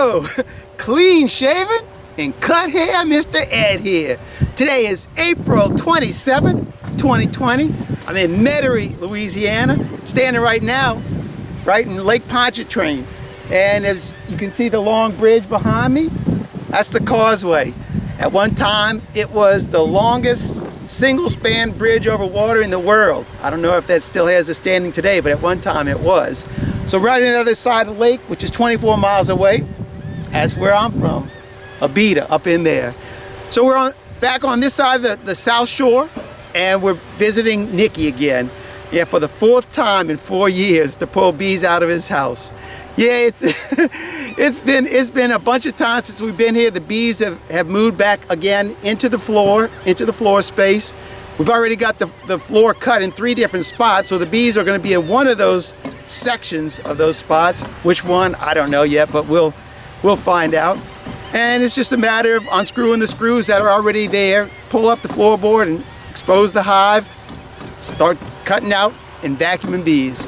Yo, clean shaven and cut hair, Mr. Ed here. Today is April 27th, 2020. I'm in Metairie, Louisiana, standing right now, right in Lake Pontchartrain. And as you can see the long bridge behind me, that's the causeway. At one time, it was the longest single-span bridge over water in the world. I don't know if that still has a standing today, but at one time it was. So right on the other side of the lake, which is 24 miles away, that's where I'm from, Abita, up in there. So we're back on this side of the South Shore, and we're visiting Nicky again. Yeah, for the fourth time in 4 years to pull bees out of his house. Yeah, it's been a bunch of times since we've been here. The bees have moved back again into the floor space. We've already got the floor cut in 3 different spots, so the bees are going to be in one of those sections of those spots. Which one, I don't know yet, but we'll find out. And it's just a matter of unscrewing the screws that are already there, pull up the floorboard and expose the hive, start cutting out and vacuuming bees.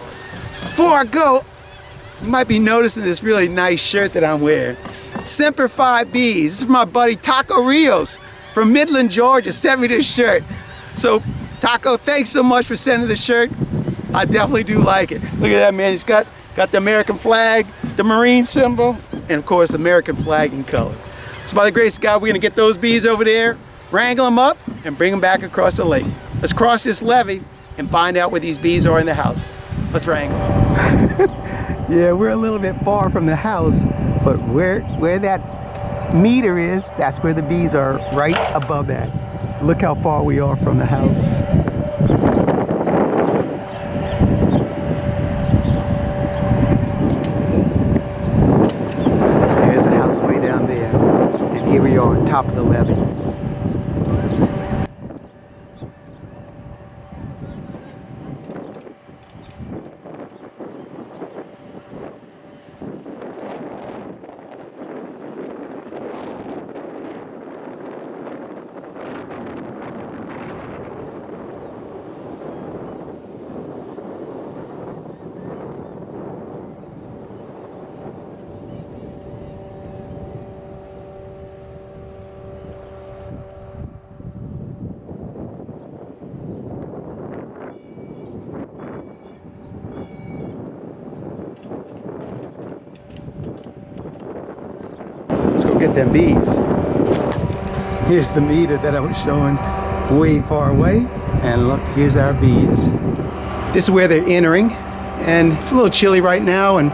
Before I go, you might be noticing this really nice shirt that I'm wearing. Semper Fi Bees. This is my buddy Taco Rios from Midland, Georgia, sent me this shirt. So Taco, thanks so much for sending the shirt. I definitely do like it. Look at that, man. It's got the American flag, the Marine symbol, and of course the American flag in color. So by the grace of God, we're gonna get those bees over there, wrangle them up, and bring them back across the lake. Let's cross this levee and find out where these bees are in the house. Let's wrangle. Yeah, we're a little bit far from the house, but where that meter is, that's where the bees are, right above that. Look how far we are from the house. There's a house way down there, and here we are on top of the levee. Let's go get them bees. Here's the meter that I was showing way far away. And look, here's our bees. This is where they're entering. And it's a little chilly right now, and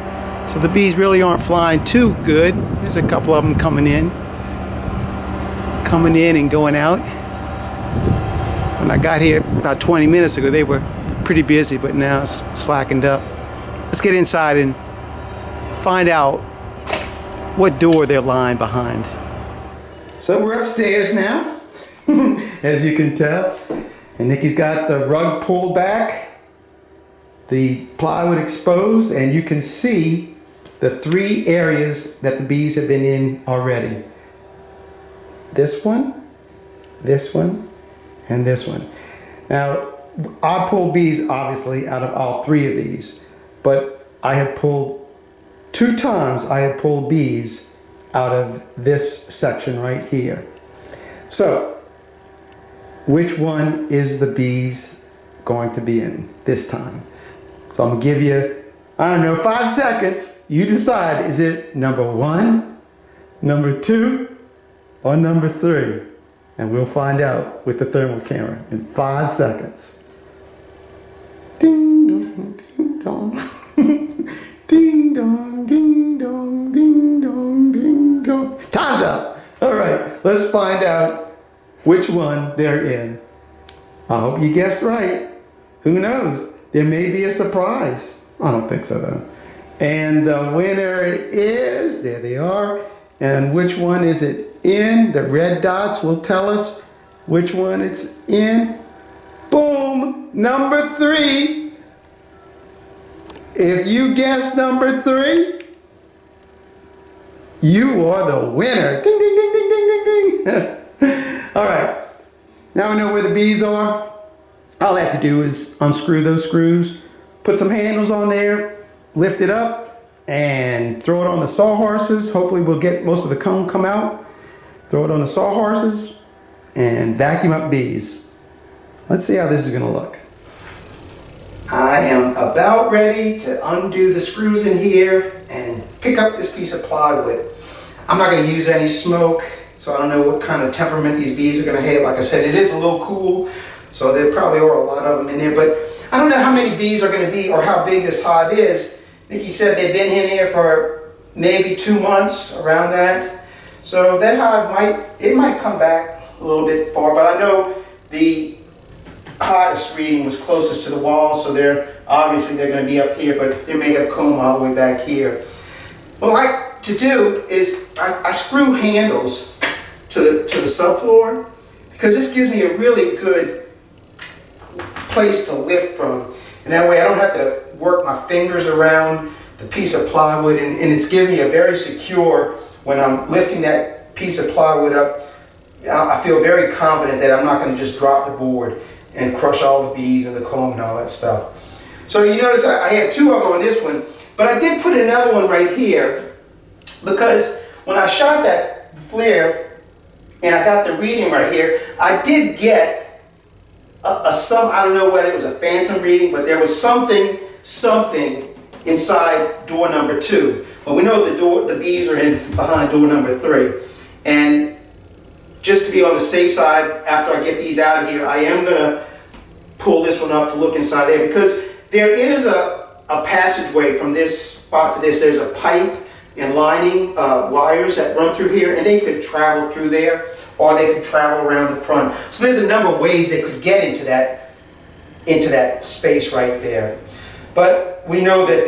so the bees really aren't flying too good. There's a couple of them coming in and going out. When I got here about 20 minutes ago, they were pretty busy, but now it's slackened up. Let's get inside and find out what door they're lying behind. So we're upstairs now, as you can tell. And Nicky's got the rug pulled back, the plywood exposed, and you can see the 3 areas that the bees have been in already. This one, and this one. Now, I pull bees obviously out of all 3 of these, but I have pulled 2 times I have pulled bees out of this section right here. So, which one is the bees going to be in this time? So I'm gonna give you, I don't know, 5 seconds. You decide, is it number 1, number 2, or number 3? And we'll find out with the thermal camera in 5 seconds. Ding dong, ding dong. Ding dong, ding dong, ding dong, ding dong. Time's up. All right, let's find out which one they're in. I hope you guessed right. Who knows? There may be a surprise. I don't think so though. And the winner is, there they are. And which one is it in? The red dots will tell us which one it's in. Boom, number 3. If you guess number 3, you are the winner. Ding, ding, ding, ding, ding, ding, ding. All right, now we know where the bees are. All I have to do is unscrew those screws, put some handles on there, lift it up, and throw it on the sawhorses. Hopefully we'll get most of the comb come out. Throw it on the sawhorses and vacuum up bees. Let's see how this is going to look. I am about ready to undo the screws in here and pick up this piece of plywood. I'm not going to use any smoke, so I don't know what kind of temperament these bees are going to have. Like I said, it is a little cool, so there probably are a lot of them in there, but I don't know how many bees are going to be or how big this hive is. I think he said they've been in here for maybe 2 months, around that. So that hive might come back a little bit far, but I know the hottest reading was closest to the wall, so obviously they're going to be up here, but they may have comb all the way back here. What I like to do is I screw handles to the subfloor, because this gives me a really good place to lift from, and that way I don't have to work my fingers around the piece of plywood, and it's giving me a very secure, when I'm lifting that piece of plywood up, I feel very confident that I'm not going to just drop the board and crush all the bees and the comb and all that stuff. So you notice I have 2 of them on this one, but I did put another one right here, because when I shot that flare and I got the reading right here, I did get I don't know whether it was a phantom reading, but there was something inside door number 2. Well, we know the bees are behind door number 3, and just to be on the safe side, after I get these out of here, I am going to pull this one up to look inside there, because there is a passageway from this spot to this. There's a pipe and lining wires that run through here, and they could travel through there, or they could travel around the front. So there's a number of ways they could get into that space right there. But we know that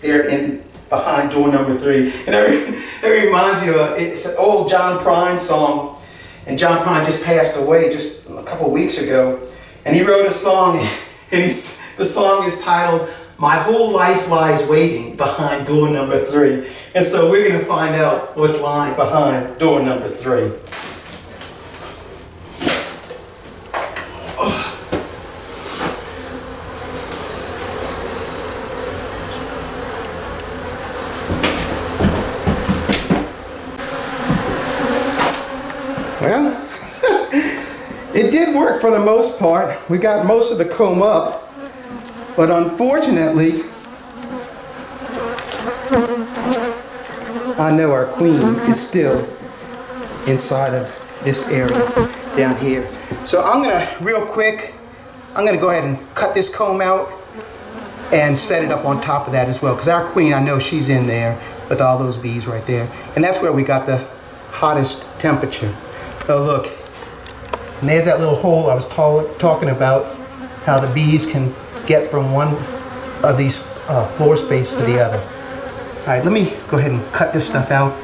they're in behind door number 3, and it reminds you of, it's an old John Prine song, and John Prine just passed away just a couple weeks ago, and he wrote a song, and the song is titled "My Whole Life Lies Waiting Behind Door Number 3," and so we're going to find out what's lying behind door number 3. Well, it did work for the most part. We got most of the comb up, but unfortunately, I know our queen is still inside of this area down here. So I'm gonna go ahead and cut this comb out and set it up on top of that as well, because our queen, I know she's in there with all those bees right there, and that's where we got the hottest temperature. Oh look, and there's that little hole I was talking about, how the bees can get from one of these floor space to the other. Alright, let me go ahead and cut this stuff out,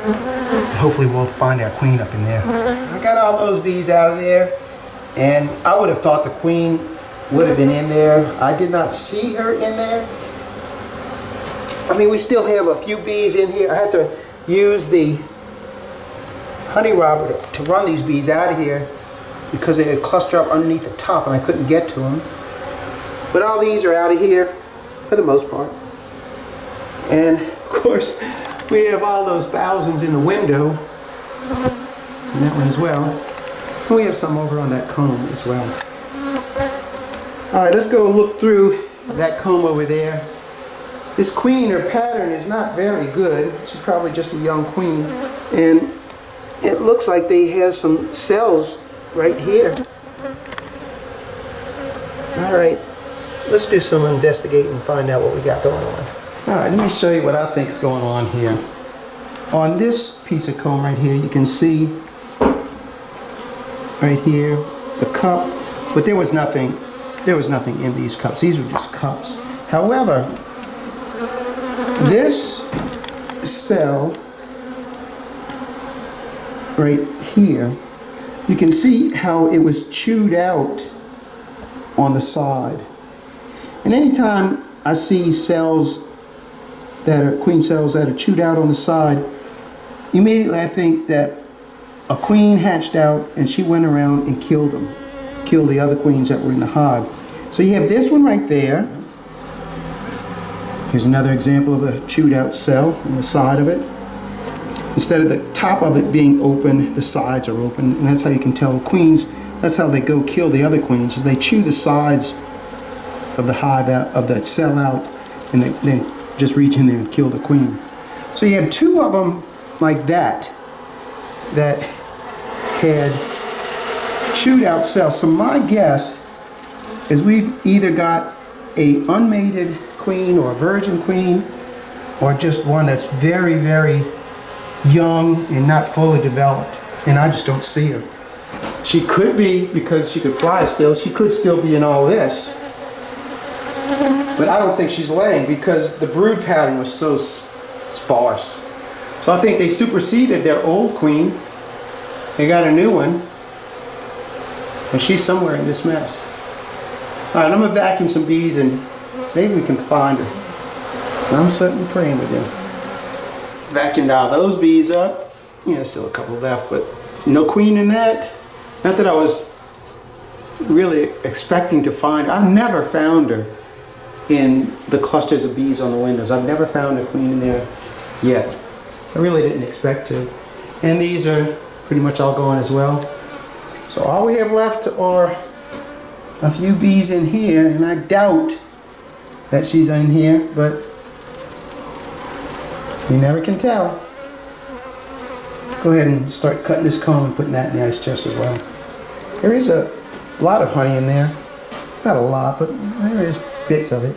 and hopefully we'll find our queen up in there. I got all those bees out of there, and I would have thought the queen would have been in there. I did not see her in there. I mean, we still have a few bees in here. I had to use the honey robber to run these bees out of here, because they would cluster up underneath the top and I couldn't get to them. But all these are out of here for the most part. And of course, we have all those thousands in the window, and that one as well. And we have some over on that comb as well. Alright, let's go look through that comb over there. This queen, her pattern is not very good. She's probably just a young queen. And it looks like they have some cells right here. Alright, let's do some investigating and find out what we got going on. Alright, let me show you what I think is going on here. On this piece of comb right here, you can see right here the cup, but there was nothing in these cups. These were just cups. However, this cell right here, you can see how it was chewed out on the side. And anytime I see cells that are queen cells that are chewed out on the side, immediately I think that a queen hatched out and she went around and killed the other queens that were in the hive. So you have this one right there. Here's another example of a chewed out cell on the side of it. Instead of the top of it being open, the sides are open, and that's how you can tell queens. That's how they go kill the other queens, is they chew the sides of the hive out, of that cell out, and then just reach in there and kill the queen. So you have two of them like that had chewed out cells. So my guess is we've either got a unmated queen or a virgin queen, or just one that's very, very young and not fully developed, and I just don't see her. She could be, because she could fly still, she could still be in all this, but I don't think she's laying because the brood pattern was so sparse. So I think they superseded their old queen, they got a new one, and she's somewhere in this mess. Alright, I'm going to vacuum some bees and maybe we can find her. I'm certainly praying with them. Vacuumed all those bees up. Yeah, still a couple left, but no queen in that. Not that I was really expecting to find her. I've never found her in the clusters of bees on the windows. I've never found a queen in there yet. I really didn't expect to. And these are pretty much all gone as well. So all we have left are a few bees in here, and I doubt that she's in here, but you never can tell. Go ahead and start cutting this comb and putting that in the ice chest as well. There is a lot of honey in there. Not a lot, but there is bits of it.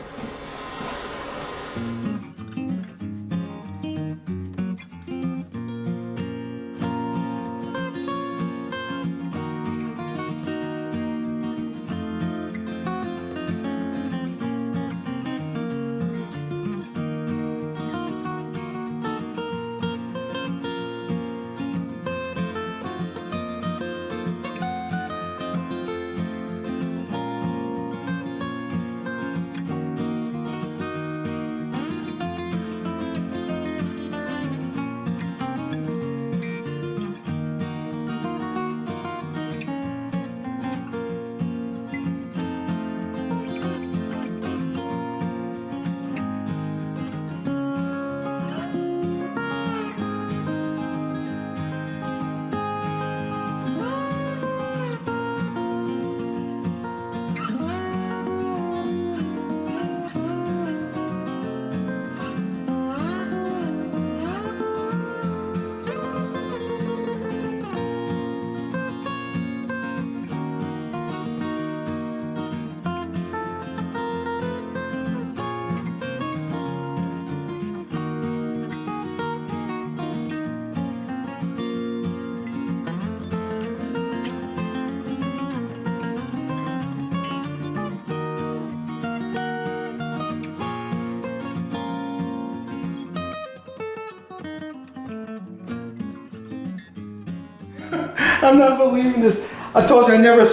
I'm not believing this. I told you I never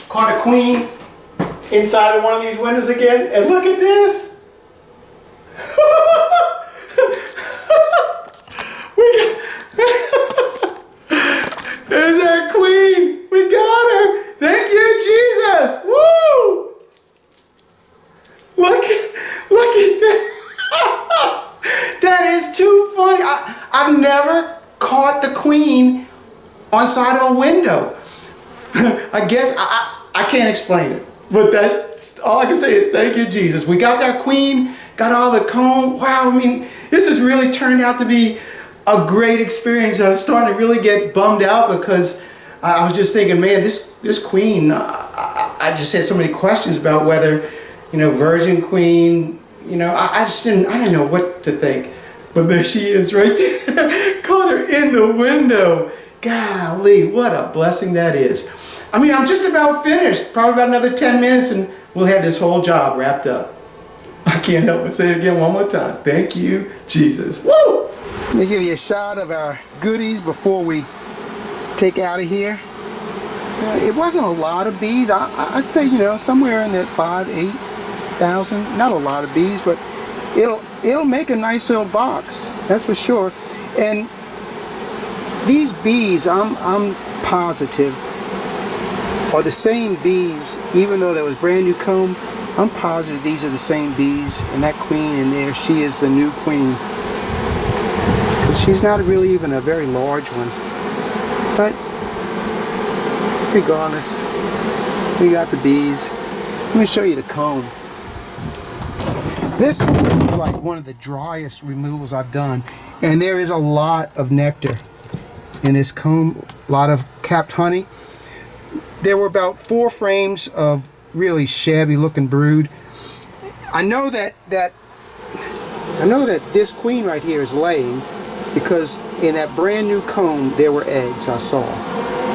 caught a queen inside of one of these windows again. And look at this. There's our queen. We got her. Thank you, Jesus. Woo! Look at that. That is too funny. I've never caught the queen on side of a window. I guess I can't explain it, but that's all I can say is thank you, Jesus. We got our queen, got all the comb. Wow, I mean, this has really turned out to be a great experience. I was starting to really get bummed out because I was just thinking, man, this queen, I just had so many questions about whether, you know, virgin queen, you know, I didn't know what to think. But there she is right there. Caught her in the window. Golly, what a blessing that is. I mean, I'm just about finished. Probably about another 10 minutes and we'll have this whole job wrapped up. I can't help but say it again one more time. Thank you, Jesus. Woo! Let me give you a shot of our goodies before we take out of here. It wasn't a lot of bees. I'd say, you know, somewhere in that 8,000. Not a lot of bees, but it'll make a nice little box. That's for sure. And these bees, I'm positive, are the same bees, even though there was brand new comb, I'm positive these are the same bees, and that queen in there, she is the new queen. She's not really even a very large one. But regardless, we got the bees. Let me show you the comb. This is like one of the driest removals I've done, and there is a lot of nectar in this comb, a lot of capped honey. There were about 4 frames of really shabby looking brood. I know that this queen right here is laying, because in that brand new comb there were eggs I saw.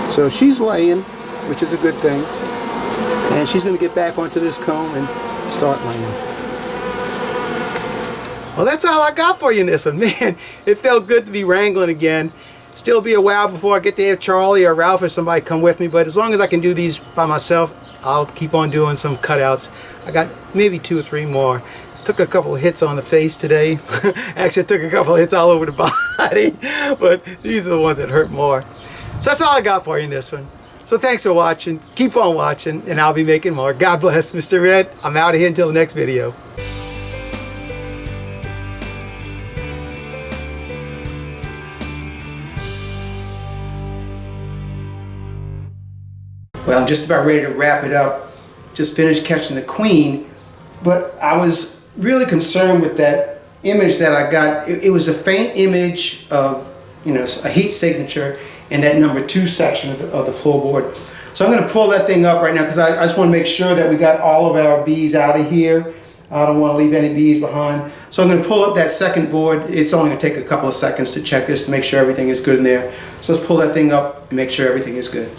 So she's laying, which is a good thing, and she's going to get back onto this comb and start laying. Well, that's all I got for you in this one. Man, it felt good to be wrangling again. Still be a while before I get to have Charlie or Ralph or somebody come with me, but as long as I can do these by myself, I'll keep on doing some cutouts. I got maybe 2 or 3 more. Took a couple of hits on the face today. Actually, I took a couple of hits all over the body, but these are the ones that hurt more. So that's all I got for you in this one. So thanks for watching. Keep on watching, and I'll be making more. God bless, Mr. Red. I'm out of here until the next video. Well, I'm just about ready to wrap it up. Just finished catching the queen, but I was really concerned with that image that I got. It was a faint image of, a heat signature in that number 2 section of the floorboard. So I'm going to pull that thing up right now, because I just want to make sure that we got all of our bees out of here. I don't want to leave any bees behind. So I'm going to pull up that second board. It's only going to take a couple of seconds to check this to make sure everything is good in there. So let's pull that thing up and make sure everything is good.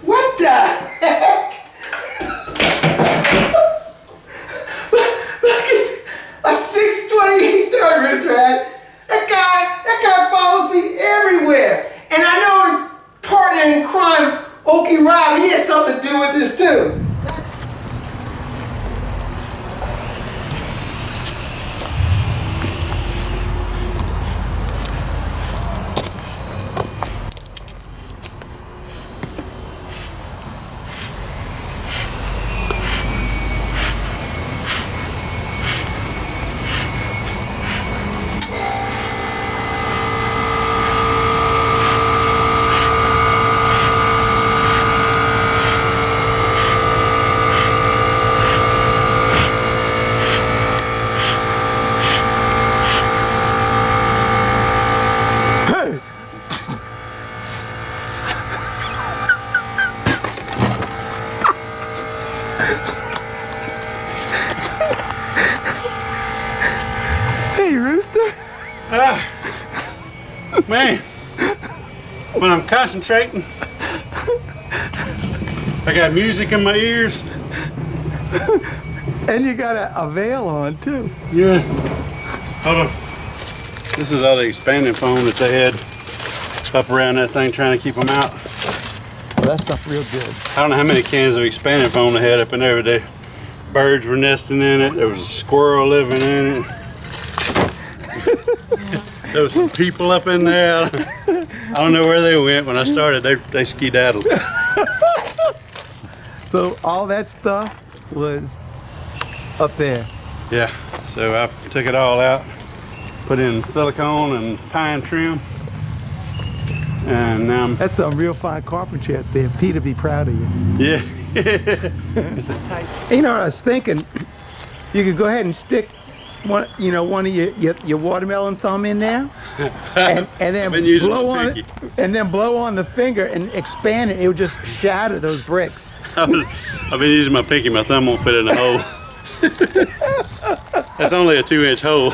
What the heck? Look at a 620 Douglas rat. That guy follows me everywhere. And I know his partner in crime, Okie Rob, he had something to do with this too. Hey, Rooster. Man, when I'm concentrating, I got music in my ears. And you got a veil on too. Yeah. Hold on. This is all the expanding foam that they had up around that thing trying to keep them out. Well, that stuff real good. I don't know how many cans of expanding foam they had up in there, but the birds were nesting in it. There was a squirrel living in it. There was some people up in there. I don't know where they went. When I started, they skedaddled. So all that stuff was up there. Yeah, so I took it all out, put in silicone and pine trim, and that's some real fine carpentry up there. Pete'd be proud of you. Yeah. It's a tight. You know what I was thinking? You could go ahead and stick one of your watermelon thumb in there, and then blow on the finger and expand it. It would just shatter those bricks. I've been using my pinky. My thumb won't fit in the hole. That's only a 2-inch hole.